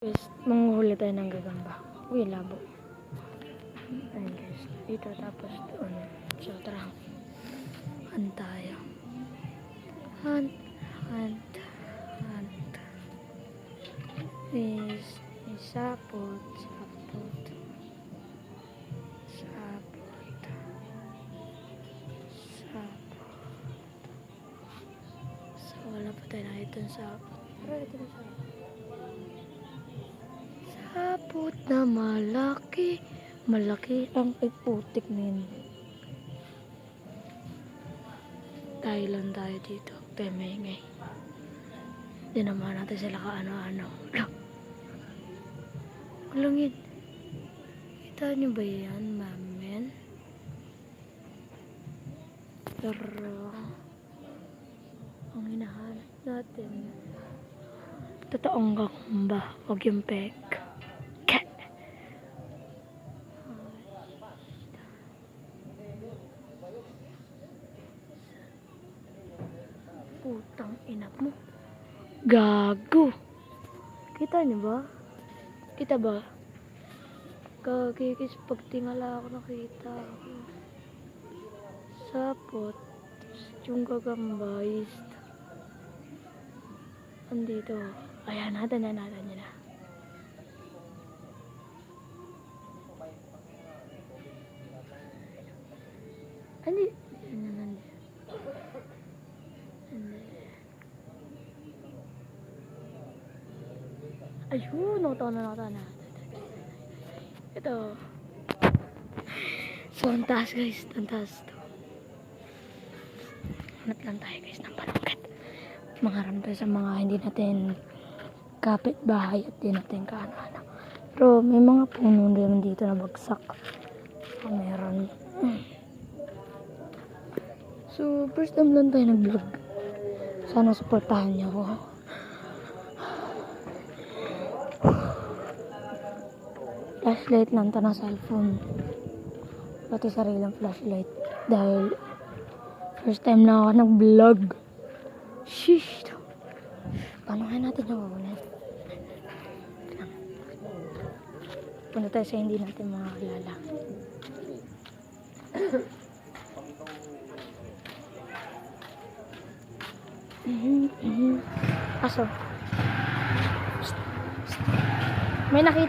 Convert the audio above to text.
Guys, manguhuli tayo ng gagamba. Uy, labo. Ayun guys, dito tapos doon. So tara, hunt tayo. Hunt. Sapot. So wala pa tayo nakita ng sapot. Pero ito na sapot. Sapot na malaki. Malaki ang putik na yun. Tayo lang tayo dito. Tayo maingay. Hindi naman natin sila kaano-ano. Ulungin. Kita nyo ba yan, mamen? Pero ang hinahanap natin totoong gagamba. Huwag yung peg. Putang ina mo. Gago. Kita niyo ba? Kita ba? Kagigis pag tingala ako nakita ako. Sapot. Yung gagamba is andito. Ayan, natin yun na. Andi. Ayun, nakita na. Ito. So, ang taas guys. Ang taas to. Hanap lang tayo guys ng panungkat. Mangharap tayo sa mga hindi natin kapitbahay at di natin kaano-ano. Pero may mga puno din dito na bagsak. So, meron. So, first time lang tayo nag-vlog. Sana supportahan niyo ako. Flashlight lang ito ng cellphone. Pati sarilang flashlight. Dahil first time na ako nag-vlog. Sheesh. Paano kaya natin nakukunin? Punta tayo sa hindi natin makakilala. Aso. May nakita.